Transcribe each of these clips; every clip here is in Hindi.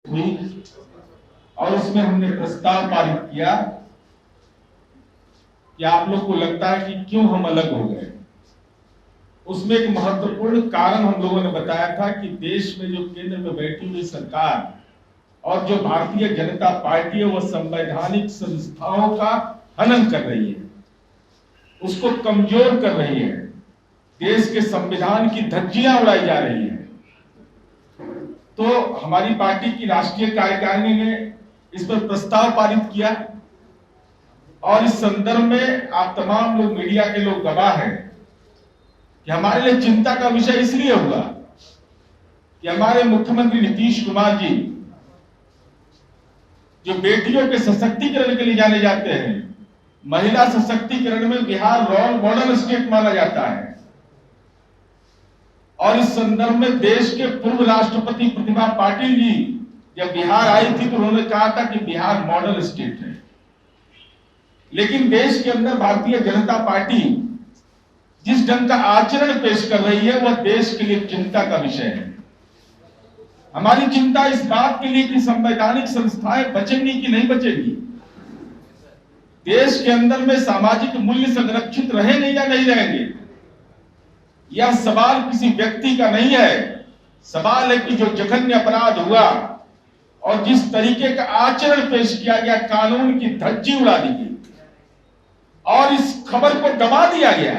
हुई और उसमें हमने प्रस्ताव पारित किया कि आप लोग को लगता है कि क्यों हम अलग हो गए। उसमें एक महत्वपूर्ण कारण हम लोगों ने बताया था कि देश में जो केंद्र में बैठी हुई सरकार और जो भारतीय जनता पार्टी है वो संवैधानिक संस्थाओं का हनन कर रही है, उसको कमजोर कर रही है, देश के संविधान की धज्जियां उड़ाई जा रही है। तो हमारी पार्टी की राष्ट्रीय कार्यकारिणी ने इस पर प्रस्ताव पारित किया और इस संदर्भ में आप तमाम लोग, मीडिया के लोग गवाह हैं कि हमारे लिए चिंता का विषय इसलिए हुआ कि हमारे मुख्यमंत्री नीतीश कुमार जी जो बेटियों के सशक्तिकरण के लिए जाने जाते हैं, महिला सशक्तिकरण में बिहार रोल मॉडल स्टेट माना जाता है और इस संदर्भ में देश के पूर्व राष्ट्रपति प्रतिभा पाटिल जी जब बिहार आई थी तो उन्होंने कहा था कि बिहार मॉडल स्टेट है। लेकिन देश के अंदर भारतीय जनता पार्टी जिस ढंग का आचरण पेश कर रही है वह देश के लिए चिंता का विषय है। हमारी चिंता इस बात के लिए कि संवैधानिक संस्थाएं बचेंगी कि नहीं बचेंगी, देश के अंदर में सामाजिक मूल्य संरक्षित रहेंगे या नहीं रहेंगे। यह सवाल किसी व्यक्ति का नहीं है, सवाल है कि जो जघन्य अपराध हुआ और जिस तरीके का आचरण पेश किया गया, कानून की धज्जी उड़ा दी गई और इस खबर को दबा दिया गया।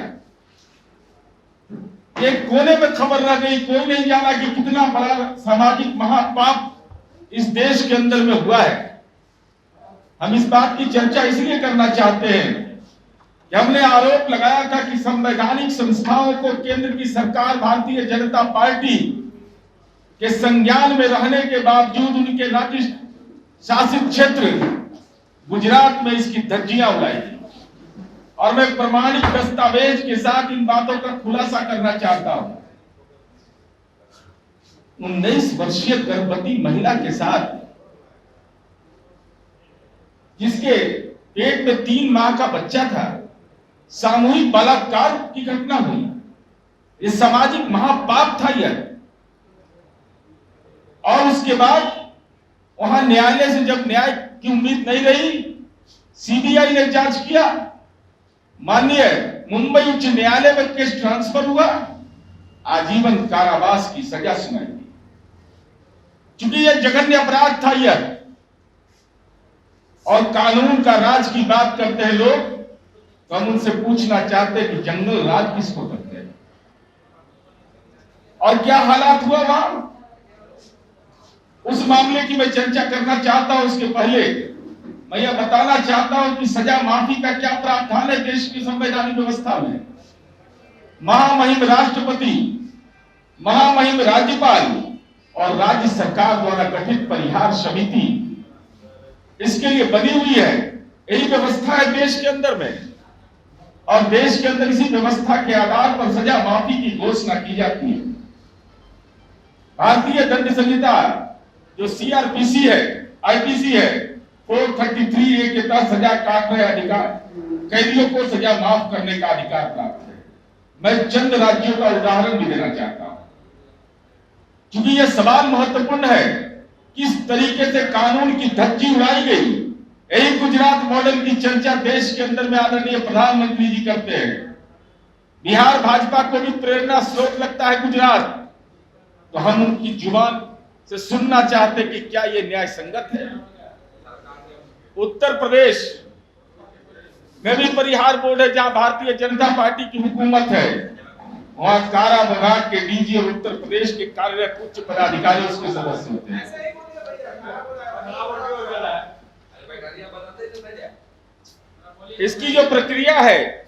एक कोने में खबर रह गई, कोई नहीं जाना कि कितना बड़ा सामाजिक महापाप इस देश के अंदर में हुआ है। हम इस बात की चर्चा इसलिए करना चाहते हैं कि हमने आरोप लगाया था कि संवैधानिक संस्थाओं को केंद्र की सरकार भारतीय जनता पार्टी के संज्ञान में रहने के बावजूद उनके राज्य शासित क्षेत्र गुजरात में इसकी धज्जियां उड़ाई और मैं प्रमाणिक दस्तावेज के साथ इन बातों का खुलासा करना चाहता हूं। 19 वर्षीय गर्भवती महिला के साथ जिसके पेट में 3 माह का बच्चा था, सामूहिक बलात्कार की घटना हुई। ये सामाजिक महापाप था यह। और उसके बाद वहां न्यायालय से जब न्याय की उम्मीद नहीं रही, सीबीआई ने जांच किया, माननीय मुंबई उच्च न्यायालय में केस ट्रांसफर हुआ, आजीवन कारावास की सजा सुनाई गई। चूंकि यह जघन्य अपराध था यह और कानून का राज की बात करते हैं लोग, तो हम उनसे पूछना चाहते हैं कि जंगल राज किसको करते हैं और क्या हालात हुआ वहां। उस मामले की मैं चर्चा करना चाहता हूं। उसके पहले मैं यह बताना चाहता हूं कि सजा माफी का क्या प्रावधान है देश की संवैधानिक व्यवस्था में। महामहिम राष्ट्रपति, महामहिम राज्यपाल और राज्य सरकार द्वारा गठित परिहार समिति इसके लिए बनी हुई है। यही व्यवस्था है देश के अंदर में और देश के अंदर इसी व्यवस्था के आधार पर सजा माफी की घोषणा की जाती है। भारतीय दंड संहिता जो सीआरपीसी है, आईपीसी है, 433A के तहत सजा काट रहे अधिकार कैदियों को सजा माफ करने का अधिकार प्राप्त है। मैं चंद राज्यों का उदाहरण भी देना चाहता हूं क्योंकि यह सवाल महत्वपूर्ण है। किस तरीके से कानून की धज्जी उड़ाई गई, यही गुजरात मॉडल की चर्चा देश के अंदर में आदरणीय प्रधानमंत्री जी करते हैं। बिहार भाजपा को भी प्रेरणा स्रोत लगता है गुजरात, तो हम उनकी जुबान से सुनना चाहते कि क्या यह न्याय संगत है। उत्तर प्रदेश में भी परिहार बोर्ड है जहां भारतीय जनता पार्टी की हुकूमत है, वहां कारा विभाग के डीजी और उत्तर प्रदेश के कार्यरत उच्च पदाधिकारी उसके सदस्य होते हैं। इसकी जो प्रक्रिया है,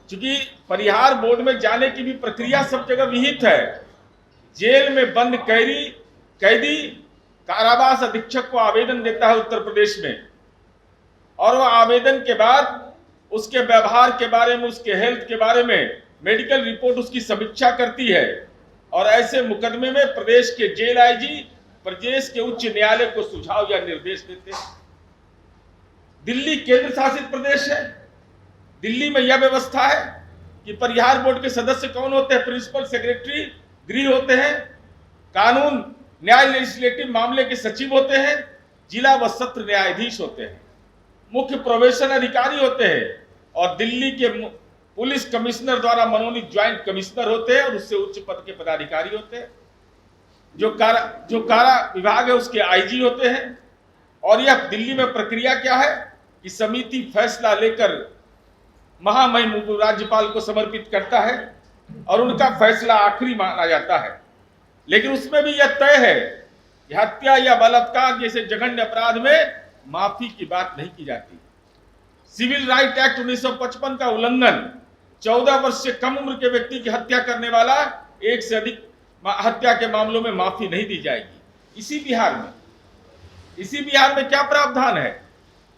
चूंकि परिहार बोर्ड में जाने की भी प्रक्रिया सब जगह विहित है। जेल में बंद कैदी कारावास अधीक्षक को आवेदन देता है उत्तर प्रदेश में और वह आवेदन के बाद उसके व्यवहार के बारे में, उसके हेल्थ के बारे में मेडिकल रिपोर्ट उसकी समीक्षा करती है और ऐसे मुकदमे में प्रदेश के जेल आईजी प्रदेश के उच्च न्यायालय को सुझाव या निर्देश देते हैं। दिल्ली केंद्र शासित प्रदेश है, दिल्ली में यह व्यवस्था है कि परिहार बोर्ड के सदस्य कौन होते हैं? प्रिंसिपल सेक्रेटरी गृह होते हैं कानून न्याय लेजिस्लेटिव मामले के सचिव होते हैं, जिला व सत्र न्यायाधीश होते हैं, मुख्य प्रोबेशन अधिकारी होते हैं और दिल्ली के पुलिस कमिश्नर द्वारा मनोनीत ज्वाइंट कमिश्नर होते हैं और उससे उच्च पद के पदाधिकारी होते हैं। जो कारा विभाग है उसके आईजी होते हैं। और यह दिल्ली में प्रक्रिया क्या है कि समिति फैसला लेकर महामहिम राज्यपाल को समर्पित करता है और उनका फैसला आखिरी माना जाता है। लेकिन उसमें भी यह तय है कि हत्या या बलात्कार जैसे जघन्य अपराध में माफी की बात नहीं की जाती। सिविल राइट एक्ट 1955 का उल्लंघन, 14 वर्ष से कम उम्र के व्यक्ति की हत्या करने वाला एक से अधिक हत्या के मामलों में माफी नहीं दी जाएगी। इसी बिहार में क्या प्रावधान है?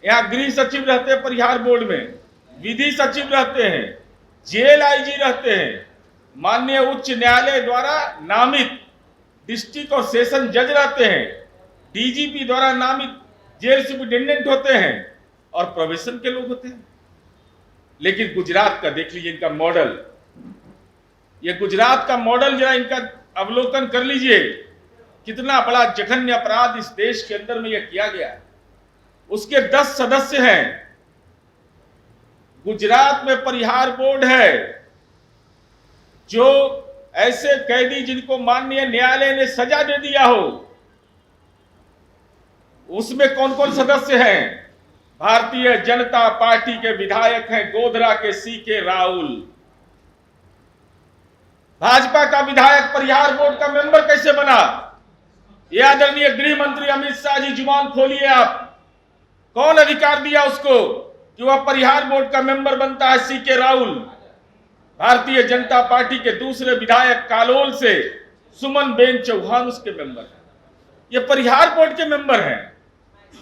यहाँ गृह सचिव रहते हैं परिहार बोर्ड में, विधि सचिव रहते हैं, जेल आईजी रहते हैं, माननीय उच्च न्यायालय द्वारा नामित डिस्ट्रिक्ट और सेशन जज रहते हैं, डीजीपी द्वारा नामित जेल सुपरिटेंडेंट होते हैं और प्रोबेशन के लोग होते हैं। लेकिन गुजरात का देख लीजिए इनका मॉडल, ये गुजरात का मॉडल जरा इनका अवलोकन कर लीजिए, कितना बड़ा जघन्य अपराध इस देश के अंदर में यह किया गया है। उसके 10 सदस्य हैं। गुजरात में परिहार बोर्ड है जो ऐसे कैदी जिनको माननीय न्यायालय ने सजा दे दिया हो, उसमें कौन कौन सदस्य हैं? भारतीय जनता पार्टी के विधायक हैं गोधरा के सीके राहुल। भाजपा का विधायक परिहार बोर्ड का मेंबर कैसे बना? यह आदरणीय गृह मंत्री अमित शाह जी, जुबान खोलिए आप, कौन अधिकार दिया उसको कि वह परिहार बोर्ड का मेंबर बनता है? सीके राहुल। भारतीय जनता पार्टी के दूसरे विधायक कालोल से सुमन बेन चौहान उसके मेंबर हैं। ये परिहार बोर्ड के मेंबर हैं।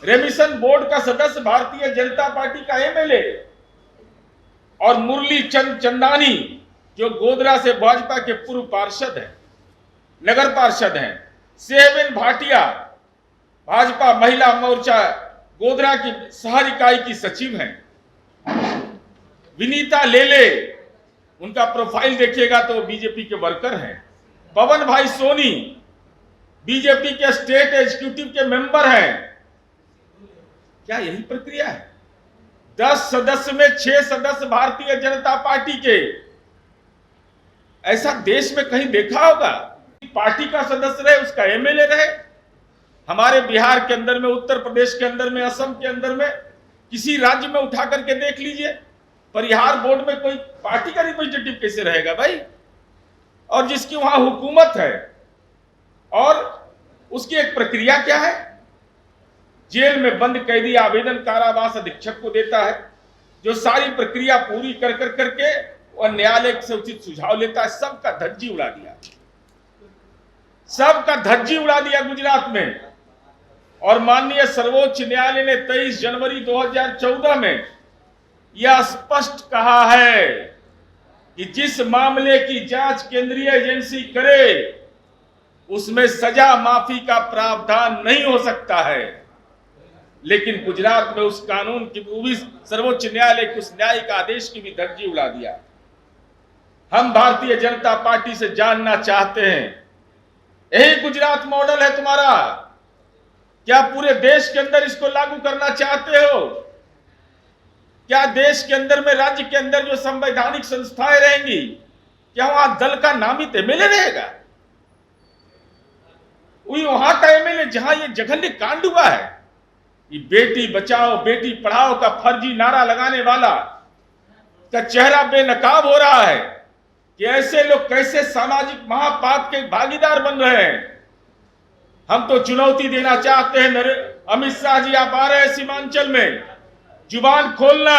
रेमिशन बोर्ड का सदस्य भारतीय जनता पार्टी का एमएलए और मुरली चंद चंदानी जो गोधरा से भाजपा के पूर्व पार्षद हैं, नगर पार्षद हैं। सेहबेन भाटिया भाजपा महिला मोर्चा गोधरा की शहर इकाई की सचिव हैं। विनीता लेले, उनका प्रोफाइल देखिएगा तो बीजेपी के वर्कर हैं। पवन भाई सोनी बीजेपी के स्टेट एग्जीक्यूटिव के मेंबर हैं। क्या यही प्रक्रिया है? 10 सदस्य में 6 सदस्य भारतीय जनता पार्टी के। ऐसा देश में कहीं देखा होगा? पार्टी का सदस्य रहे, उसका एमएलए रहे। हमारे बिहार के अंदर में, उत्तर प्रदेश के अंदर में, असम के अंदर में, किसी राज्य में उठा करके देख लीजिए, परिहार बोर्ड में कोई पार्टी का रिप्रेजेंटेटिव कैसे रहेगा भाई? और जिसकी वहां हुकूमत है और उसकी एक प्रक्रिया क्या है? जेल में बंद कैदी आवेदन कारावास अधीक्षक को देता है, जो सारी प्रक्रिया पूरी कर करके वह न्यायालय से उचित सुझाव लेता है। सबका धज्जी उड़ा दिया, सबका धज्जी उड़ा दिया गुजरात में। और माननीय सर्वोच्च न्यायालय ने 23 जनवरी 2014 में यह स्पष्ट कहा है कि जिस मामले की जांच केंद्रीय एजेंसी करे उसमें सजा माफी का प्रावधान नहीं हो सकता है। लेकिन गुजरात में उस कानून की, वो भी सर्वोच्च न्यायालय के उस न्यायिक आदेश की भी धज्जी उड़ा दिया। हम भारतीय जनता पार्टी से जानना चाहते हैं, यही गुजरात मॉडल है तुम्हारा? क्या पूरे देश के अंदर इसको लागू करना चाहते हो? क्या देश के अंदर में, राज्य के अंदर जो संवैधानिक संस्थाएं रहेंगी, क्या वहां दल का नामित एमएलए रहेगा? वहां का एमएलए जहां ये जघन्य कांड हुआ है, ये बेटी बचाओ बेटी पढ़ाओ का फर्जी नारा लगाने वाला का चेहरा बेनकाब हो रहा है कि ऐसे लोग कैसे सामाजिक महापाप के भागीदार बन रहे हैं। हम तो चुनौती देना चाहते हैं, अमित शाह जी आप आ रहे हैं सीमांचल में, जुबान खोलना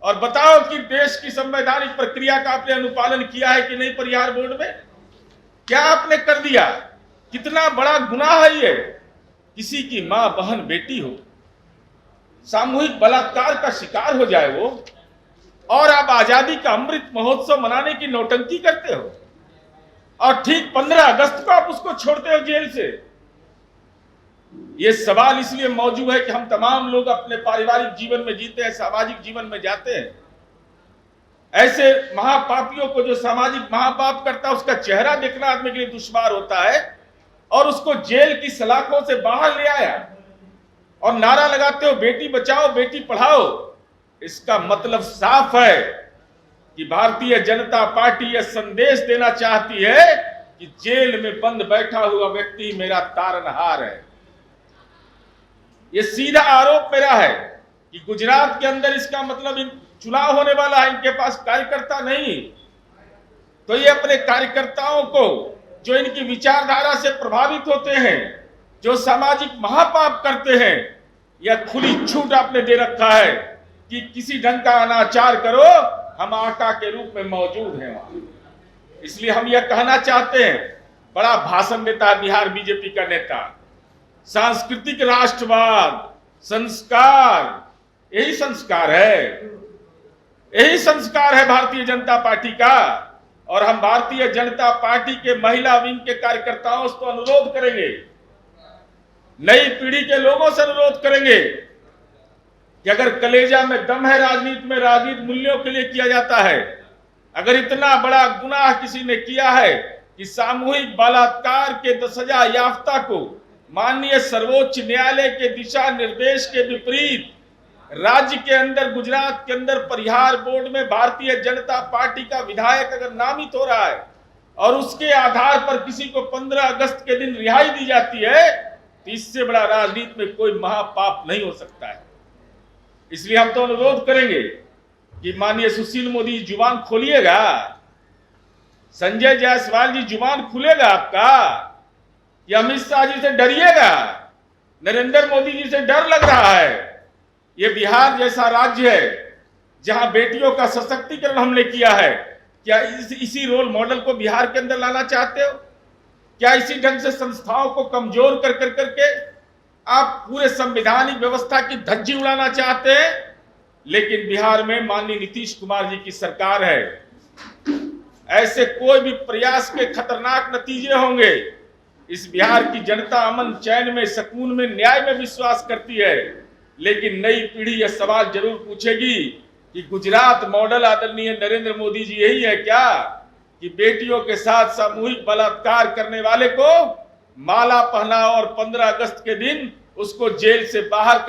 और बताओ कि देश की संवैधानिक प्रक्रिया का आपने अनुपालन किया है कि नहीं? परिहार बोर्ड में क्या आपने कर दिया? कितना बड़ा गुनाह है ये। किसी की मां बहन बेटी हो, सामूहिक बलात्कार का शिकार हो जाए वो, और आप आजादी का अमृत महोत्सव मनाने की नौटंकी करते हो, और ठीक 15 अगस्त को आप उसको छोड़ते हो जेल से। ये सवाल इसलिए मौजूद है कि हम तमाम लोग अपने पारिवारिक जीवन में जीते हैं, सामाजिक जीवन में जाते हैं। ऐसे महापापियों को जो सामाजिक महापाप करता है, उसका चेहरा देखना आदमी के लिए दुश्वार होता है। और उसको जेल की सलाखों से बाहर ले आया और नारा लगाते हो बेटी बचाओ बेटी पढ़ाओ। इसका मतलब साफ है कि भारतीय जनता पार्टी यह संदेश देना चाहती है कि जेल में बंद बैठा हुआ व्यक्ति मेरा तारनहार है। यह सीधा आरोप मेरा है कि गुजरात के अंदर इसका मतलब चुनाव होने वाला है, इनके पास कार्यकर्ता नहीं, तो ये अपने कार्यकर्ताओं को जो इनकी विचारधारा से प्रभावित होते हैं, जो सामाजिक महापाप करते हैं, यह खुली छूट आपने दे रखा है कि किसी ढंग का अनाचार करो, हम आका के रूप में मौजूद हैं वहां। इसलिए हम यह कहना चाहते हैं, बड़ा भाषण देता है बिहार बीजेपी का नेता, सांस्कृतिक राष्ट्रवाद, संस्कार, यही संस्कार है, यही संस्कार है भारतीय जनता पार्टी का। और हम भारतीय जनता पार्टी के महिला विंग के कार्यकर्ताओं से तो अनुरोध करेंगे, नई पीढ़ी के लोगों से अनुरोध करेंगे कि अगर कलेजा में दम है राजनीति में, राजनीति मूल्यों के लिए किया जाता है, अगर इतना बड़ा गुनाह किसी ने किया है कि सामूहिक बलात्कार के सजा याफ्ता को माननीय सर्वोच्च न्यायालय के दिशा निर्देश के विपरीत राज्य के अंदर, गुजरात के अंदर परिहार बोर्ड में भारतीय जनता पार्टी का विधायक अगर नामित हो रहा है और उसके आधार पर किसी को 15 अगस्त के दिन रिहाई दी जाती है, तो इससे बड़ा राजनीति में कोई महापाप नहीं हो सकता है। इसलिए हम तो अनुरोध करेंगे कि माननीय सुशील मोदी जुबान खोलिएगा, संजय जायसवाल जी जुबान खुलेगा आपका, कि अमित शाह जी से डरिएगा, नरेंद्र मोदी जी से डर लग रहा है। ये बिहार जैसा राज्य है जहां बेटियों का सशक्तिकरण हमने किया है, क्या इसी रोल मॉडल को बिहार के अंदर लाना चाहते हो? क्या इसी ढंग से संस्थाओं को कमजोर कर करके आप पूरे संवैधानिक व्यवस्था की धज्जी उड़ाना चाहते हैं? लेकिन बिहार में माननीय नीतीश कुमार जी की सरकार है, ऐसे कोई भी प्रयास के खतरनाक नतीजे होंगे। इस बिहार की जनता अमन चैन में, सुकून में, न्याय में विश्वास करती है, लेकिन नई पीढ़ी यह सवाल जरूर पूछेगी कि गुजरात मॉडल आदरणीय नरेंद्र मोदी जी यही है क्या कि बेटियों के साथ सामूहिक बलात्कार करने वाले को माला पहनाओ और 15 अगस्त के दिन उसको जेल से बाहर कर